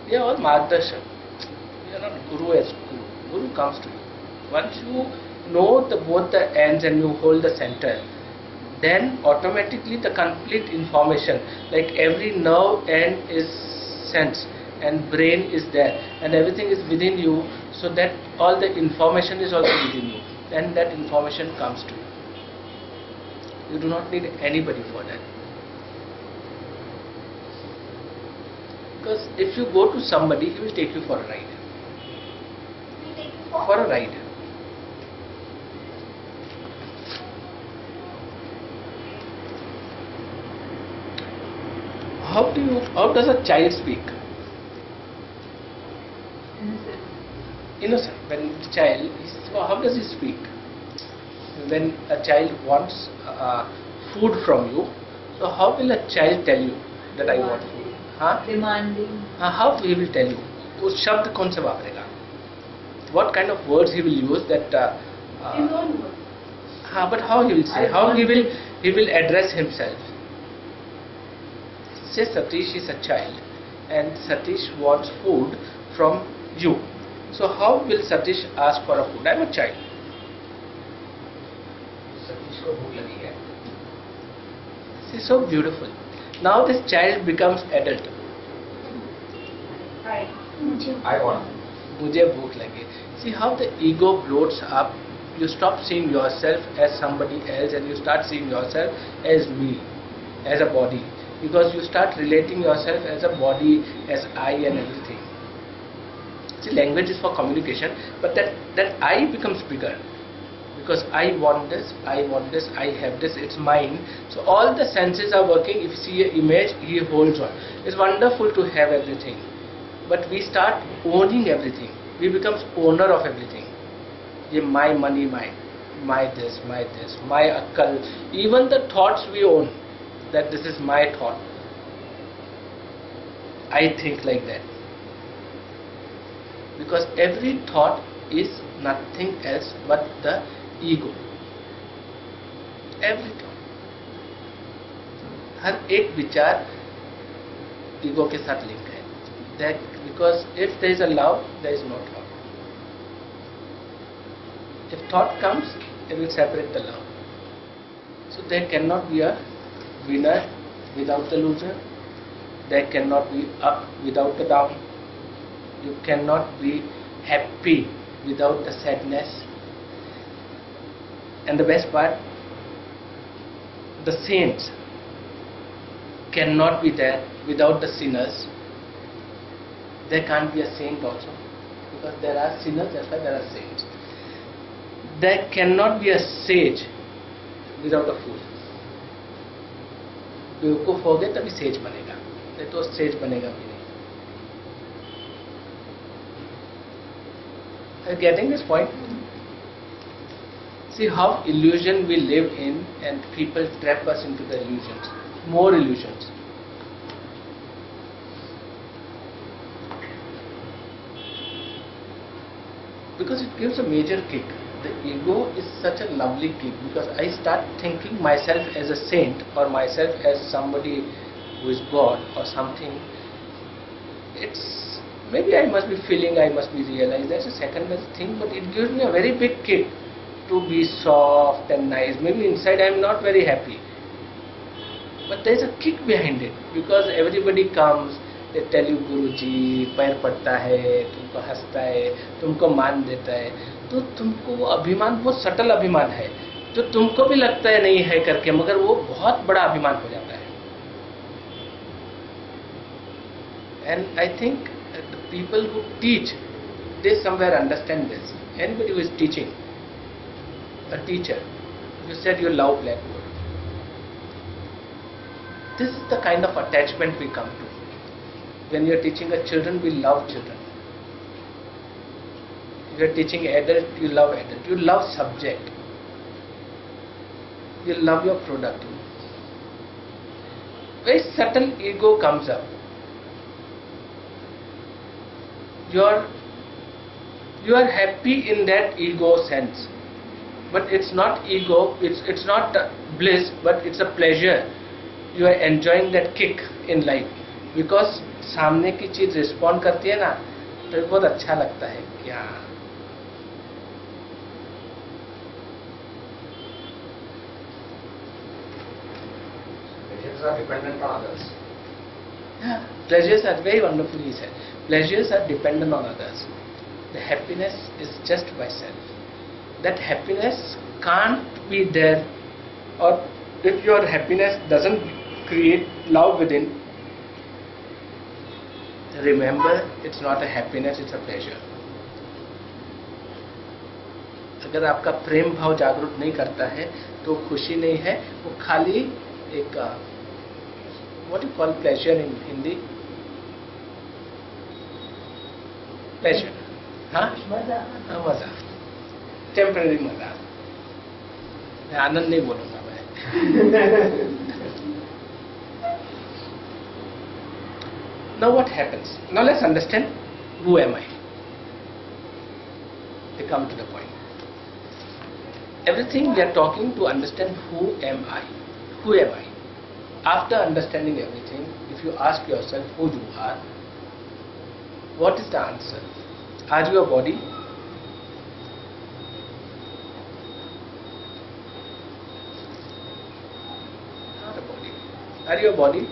They are all margdarshan. You are not guru as guru. Guru comes to you. Once you know both the ends and you hold the center, then automatically the complete information, like every nerve end is sensed and brain is there and everything is within you, so that all the information is also within you, and that information comes to you. You do not need anybody for that. Because if you go to somebody, he will take you for a ride. We take you for? For a ride. How does a child speak? Innocent. When the child, how does he speak? When a child wants food from you, so how will a child tell you that I want food? Huh? Demanding. How he will tell you? वो शब्द कौन से वापरेगा? What kind of words he will use that? His own words. But how he will say? How he will address himself? Say Satish is a child and Satish wants food from you. So how will Satish ask for a food? I am a child. Satish को भूख लगी है. This is so beautiful. Now this child becomes adult. Right. I want. मुझे भूख लगी. See how the ego bloats up. You stop seeing yourself as somebody else and you start seeing yourself as me, as a body. Because you start relating yourself as a body, as I and everything. See, language is for communication, but that I becomes bigger. Because I want this, I have this, it's mine. So all the senses are working. If you see an image, he holds on. It's wonderful to have everything. But we start owning everything. We become owner of everything. Ye my money, my this, my akkal. Even the thoughts we own, that this is my thought. I think like that. Because every thought is nothing else but the ego. Every thought. हर एक विचार ego के साथ link है. That because if there is a love, there is no thought. If thought comes, it will separate the love. So there cannot be a winner without the loser. There cannot be up without the down. You cannot be happy without the sadness. And the best part, the saints cannot be there without the sinners. There can't be a saint also, because there are sinners, that's why there are saints. There cannot be a sage without a fool. बेवकूफ हो गए तभी says बनेगा, नहीं तो says बनेगा भी नहीं. Are you getting this point? See how illusion we live in, and people trap us into the illusions. More illusions. Because it gives a major kick. The ego is such a lovely kick, because I start thinking myself as a saint or myself as somebody who is God or something. It's maybe I must be feeling, I must be realized. That's a second best thing, but it gives me a very big kick to be soft and nice. Maybe inside I am not very happy, but there is a kick behind it, because everybody comes. They tell you गुरुजी पैर पड़ता है, तुमको हंसता है, तुमको मान देता है, तो तुमको वो अभिमान, वो सटल अभिमान है जो तुमको भी लगता है नहीं है करके, मगर वो बहुत बड़ा अभिमान हो जाता है. And I think the people who teach, they somewhere understand this. Anybody who is teaching, a teacher, you said you love blackboard. This is the kind of attachment we come to. When you are teaching a children, we love children. If you are teaching adult, you love adult. You love subject. You love your product. Very subtle ego comes up. You are happy in that ego sense, but it's not ego. It's not bliss, but it's a pleasure. You are enjoying that kick in life. Because सामने की चीज respond करती है ना, तो बहुत अच्छा लगता है कि हाँ. Pleasures are dependent on others. Yeah, pleasures are very wonderfully said. Pleasures are dependent on others. The happiness is just by self. That happiness can't be there, or if your happiness doesn't create love within, remember it's not a happiness, it's a pleasure. अगर आपका प्रेम भाव जागरूक नहीं करता है तो खुशी नहीं है, वो खाली एक what you call pleasure in Hindi? Pleasure. हाँ? मजा. Temporary मजा. मैं आनंद नहीं बोलूंगा मैं. Now what happens? Now let's understand who am I. We come to the point. Everything we are talking to understand who am I. Who am I? After understanding everything, if you ask yourself who you are, what is the answer? Are you a body? Not a body. Are you a body?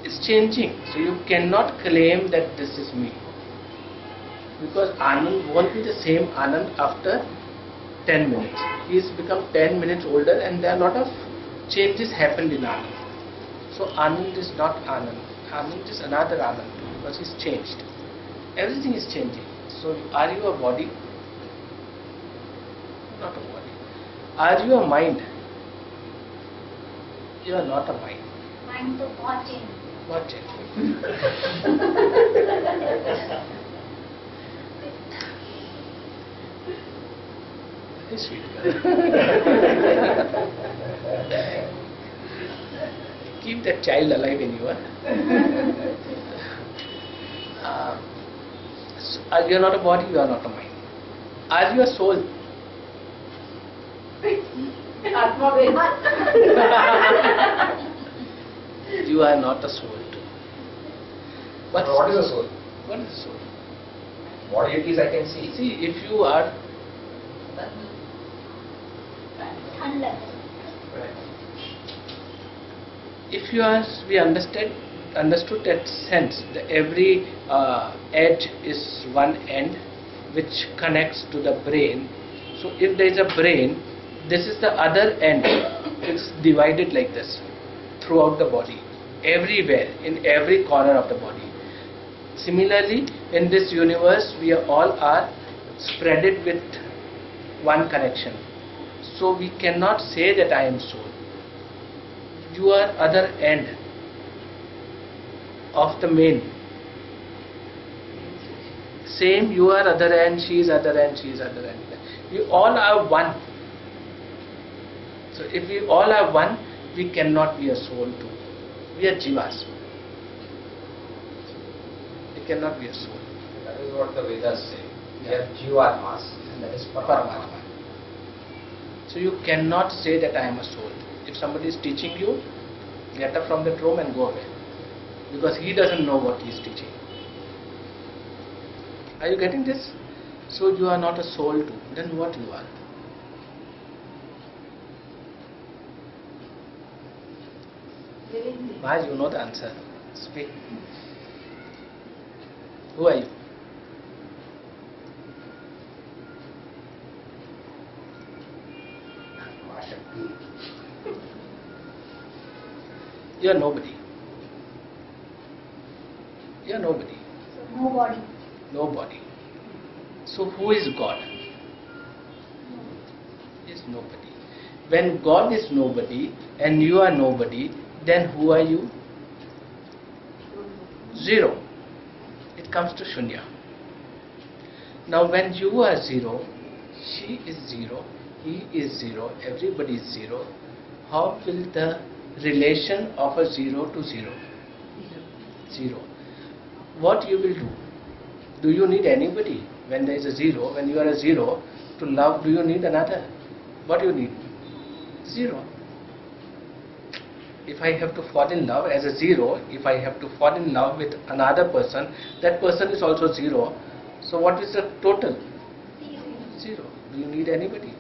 It's changing, so you cannot claim that this is me. Because Anand won't be the same Anand after 10 minutes. He has become 10 minutes older and there are a lot of changes happened in Anand. So Anand is not Anand. Anand is another Anand because he's changed. Everything is changing. So are you a body? Not a body. Are you a mind? You are not a mind. Mind to watching. What change? Very sweet girl. Keep that child alive in you. So, you are not a body, you are not a mind. Are you a soul? You are not a soul too. What is a soul? What is a soul? What it is I can see. See, if you are Thunder. if you are, we understood that sense that every edge is one end which connects to the brain. So if there is a brain, this is the other end. It's divided like this throughout the body, everywhere, in every corner of the body. Similarly, in this universe, we all are spreaded with one connection. So we cannot say that I am soul. You are other end of the main. Same, you are other end, she is other end, she is other end. We all are one. So if we all are one, we cannot be a soul too. We are jivas. We cannot be a soul. That is what the Vedas say. We Yeah. have Jivatmas and that is Paramatma. Paramatma. So you cannot say that I am a soul. If somebody is teaching you, get up from that room and go away. Because he doesn't know what he is teaching. Are you getting this? So you are not a soul too. Then what you are? Maharaj, you know the answer. Speak. Who are you? Mahashakti. You are nobody. You are nobody. So nobody. Nobody. So who is God? Is nobody. When God is nobody and you are nobody, then who are you? Zero. It comes to Shunya. Now when you are zero, she is zero, he is zero, everybody is zero, how will the relation of a zero to zero? Zero. What you will do? Do you need anybody? When there is a zero, when you are a zero, to love, do you need another? What do you need? Zero. If I have to fall in love as a zero, if I have to fall in love with another person, that person is also zero. So what is the total? Zero. Do you need anybody?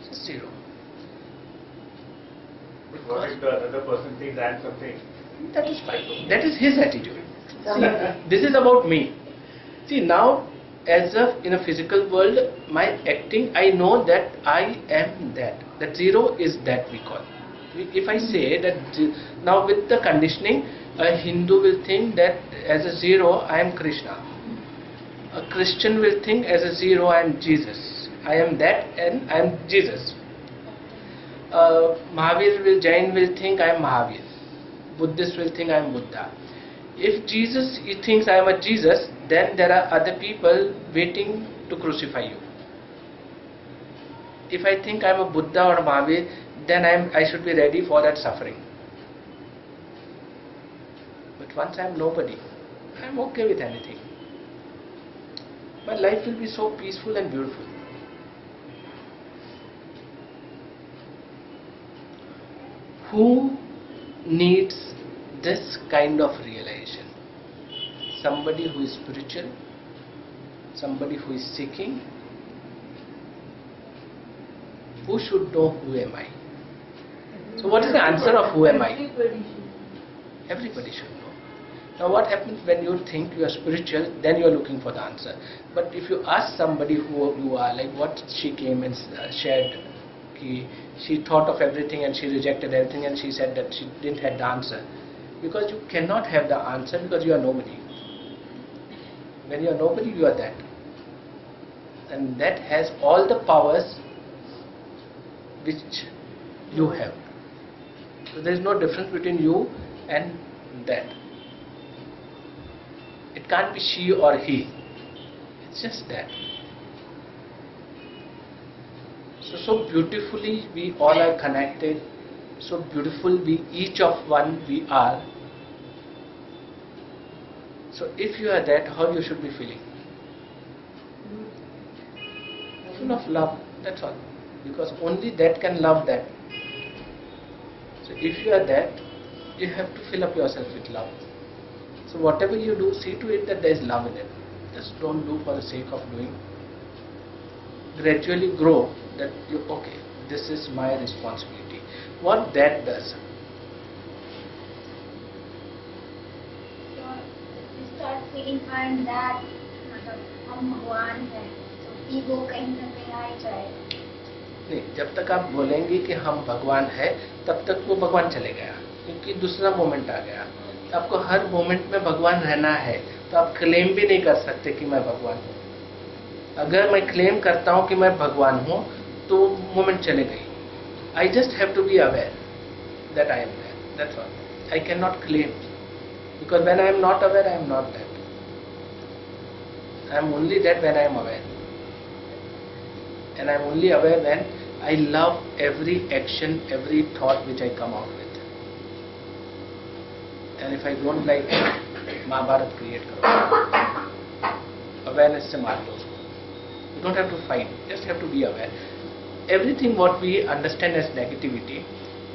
It's zero. But what if the other person thinks I am something? That is fine. That is his attitude. See, this is about me. See, now as in a physical world, my acting, I know that I am that. That zero is that we call. If I say that now with the conditioning, a Hindu will think that as a zero I am Krishna. A Christian will think as a zero I am Jesus. I am that and I am Jesus. Jain will think I am Mahavir. Buddhist will think I am Buddha. If Jesus he thinks I am a Jesus, then there are other people waiting to crucify you. If I think I am a Buddha or a Mahavir, then I should be ready for that suffering. But once I am nobody, I am okay with anything. My life will be so peaceful and beautiful. Who needs this kind of realization? Somebody who is spiritual, somebody who is seeking. Who should know who am I? So what is the answer of who am I? Everybody should know. Now what happens when you think you are spiritual, then you are looking for the answer. But if you ask somebody who you are, like what she came and shared, she thought of everything and she rejected everything and she said that she didn't have the answer. Because you cannot have the answer because you are nobody. When you are nobody, you are that. And that has all the powers which you have. So there is no difference between you and that. It can't be she or he. It's just that. So beautifully we all are connected. So beautiful we each of one we are. So if you are that, how you should be feeling? Full of love. That's all. Because only that can love that. So if you are that, you have to fill up yourself with love. So whatever you do, see to it that there is love in it. Just don't do for the sake of doing. Gradually grow that you, okay, this is my responsibility. What that does? So you start feeling fine that हम भगवान हैं. So ego कहीं ना कहीं आ जाए. नहीं, जब तक आप बोलेंगे कि हम भगवान है, तब तक वो भगवान चले गया, क्योंकि दूसरा मोमेंट आ गया. आपको हर मोमेंट में भगवान रहना है, तो आप क्लेम भी नहीं कर सकते कि मैं भगवान हूँ. अगर मैं क्लेम करता हूँ कि मैं भगवान हूँ, तो मोमेंट चले गई. I just have to be aware that I am there. That's all. I can not claim, because when I am not aware, I am not that. I am only that when I am aware. And I am only aware when I love every action, every thought which I come out with. And if I don't like Mahabharat create karo. Awareness se maar do usko. You don't have to fight, just have to be aware. Everything what we understand as negativity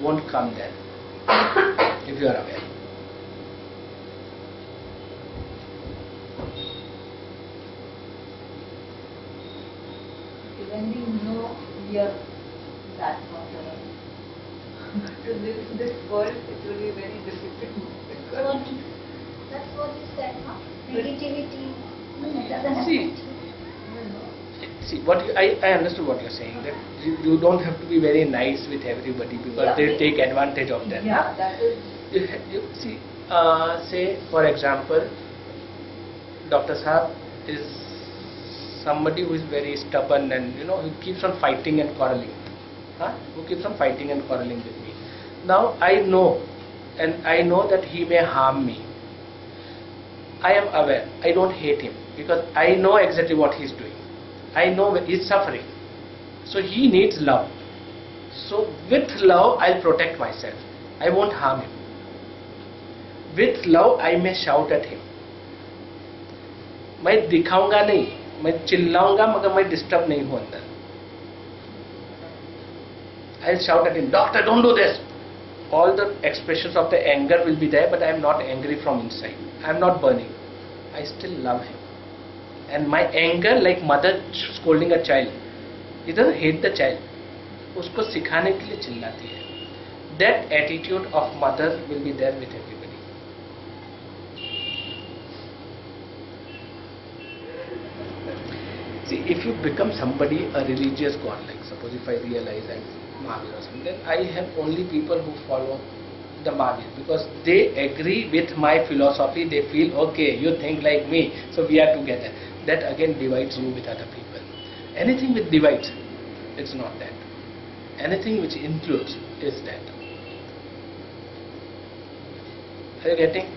won't come there if you are aware. When we know we are that matter, to live in this world, it will be very difficult. That's what you said, huh? Negativity doesn't See, affect See, I understood what you're saying, that you don't have to be very nice with everybody because they take advantage of that. Yeah, that is. You see, say for example, Dr. Saab is somebody who is very stubborn and he keeps on fighting and quarreling. Who keeps on fighting and quarreling with me. Now I know, and I know that he may harm me. I am aware. I don't hate him because I know exactly what he is doing. I know he is suffering. So he needs love. So with love I'll protect myself. I won't harm him. With love I may shout at him. मैं दिखाऊंगा नहीं, मैं चिल्लाऊंगा मगर मैं disturb नहीं हूं अंदर. I'll shout at him, doctor, don't do this. all the expressions of the anger will be there, but I am not angry from inside. I am not burning. I still love him. And my anger, like mother scolding a child, he doesn't hate the child. उसको सिखाने के लिए चिल्लाती है. That attitude of mother will be there with everybody. See, if you become somebody, a religious god, like suppose if I realize I'm Mahavir or something, then I have only people who follow the Mahavir because they agree with my philosophy. They feel, okay, you think like me, so we are together. That again divides you with other people. Anything which divides, it's not that. Anything which includes is that. Are you getting?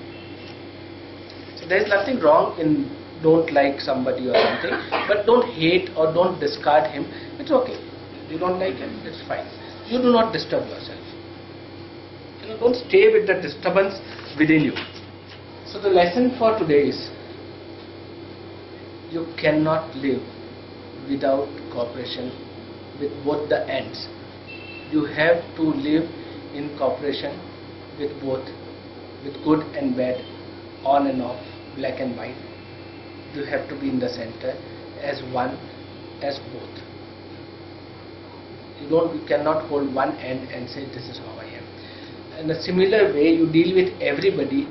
So there is nothing wrong in don't like somebody or something, but don't hate or don't discard him. It's okay. You don't like him, it's fine. You do not disturb yourself. Don't stay with the disturbance within you. So the lesson for today is, you cannot live without cooperation with both the ends. You have to live in cooperation with both, with good and bad, on and off, black and white. You have to be in the center as one, as both. You cannot hold one end and say this is how I am. In a similar way, you deal with everybody.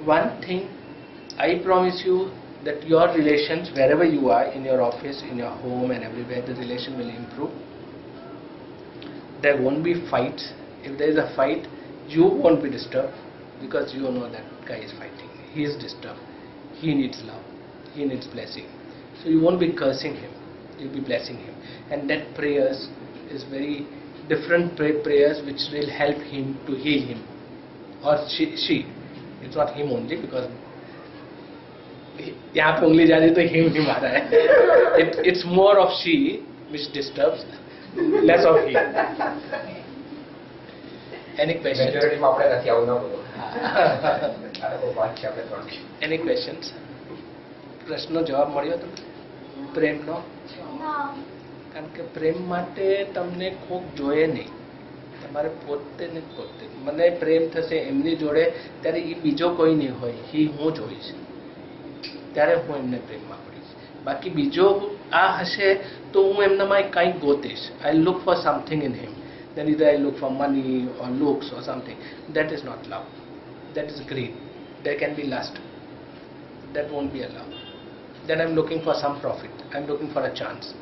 One thing, I promise you that your relations, wherever you are, in your office, in your home and everywhere, the relation will improve. There won't be fights. If there is a fight, you won't be disturbed because you know that guy is fighting. He is disturbed. He needs love. He needs blessing. So you won't be cursing him. You'll be blessing him. And that prayers is very different prayers which will help him to heal him. Or she. It's not him only because यहाँ पे उंगली जा रही तो him नहीं मारा है. It's more of she which disturbs, less of he. Any questions? Majority માં આપણે નથી આવું ના બોલો. આ બહુ વાત છે આપણે ત્રણ. Any questions? પ્રશ્નનો જવાબ મળ્યો તમને? પ્રેમનો? કારણ કે પ્રેમ માટે તમને કોક જોઈએ નહીં, તમારે પોતે ને પોતે. મને પ્રેમ થશે એમની જોડે ત્યારે એ બીજો કોઈ નહીં હોય, એ હું જ હોઈશ, ત્યારે હું એમને પ્રેમમાં પડીશ. બાકી બીજો આ હશે તો હું એમનામાં કંઈક ગોતીશ. I look for something in him. Then either I look for money or looks or something. That is not love. That is greed. There can be lust. That won't be a love. Then I'm looking for some profit. I'm looking for a chance.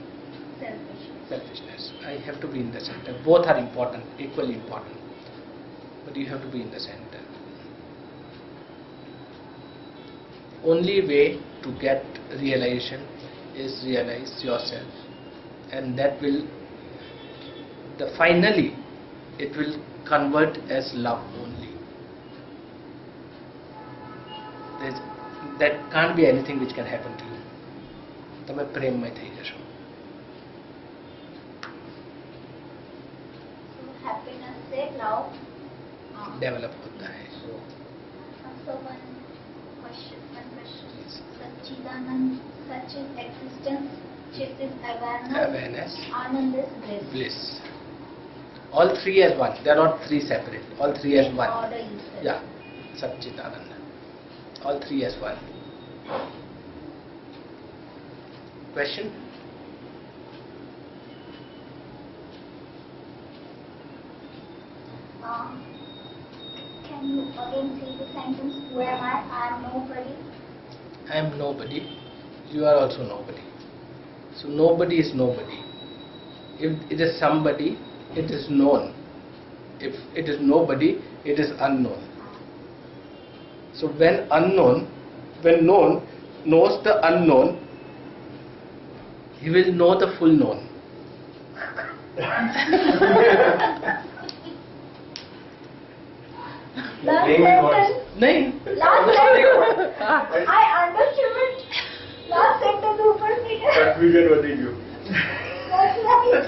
Selfishness. I have to be in the center. Both are important, equally important. But you have to be in the center. Only way to get realization is realize yourself, and that will, finally, it will convert as love only. That can't be anything which can happen to you. તમે પ્રેમમય થઈ જશો. Happiness से love develop होता है. So one question. Satchidanand, such is existence, Chit is awareness, Anand is bliss. Bliss. All three as one. They are not three separate. All three as one. Order you said. Yeah. Satchidanand. All three as one. Question? Can you again say the sentence? Who am I? I am nobody. I am nobody. You are also nobody. So nobody is nobody. If it is somebody, it is known. If it is nobody, it is unknown. So when known knows the unknown, he will know the full known. Last sentence. नहीं. Last sentence. I understood it. Last sentence ऊपर से क्या? Confusion होती क्यों? That's right.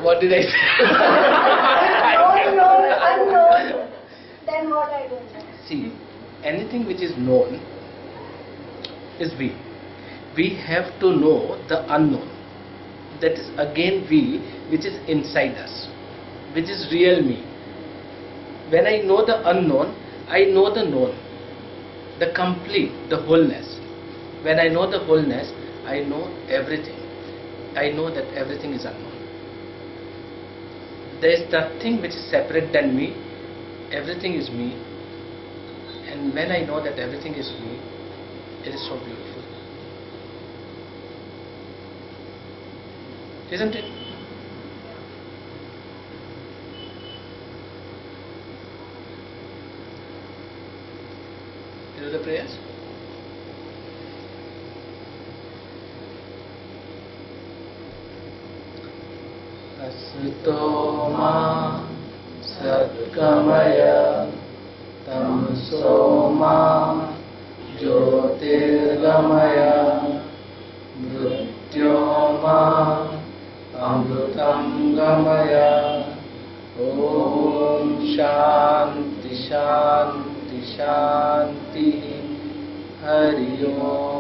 What did I say? Unknown. Then what I don't know. See, anything which is known is we. We have to know the unknown. that is again we, which is inside us, which is real me. When I know the unknown, I know the known, the complete, the wholeness. When I know the wholeness, I know everything. I know that everything is unknown. There is nothing which is separate than me. Everything is me. And when I know that everything is me, it is so beautiful. Isn't it? You do the prayers? Asito ma satkamaya tamso ma jyotirgamaya mrityo ma amrutam gamaya. Om Shanti Shanti Shanti. Hari Om.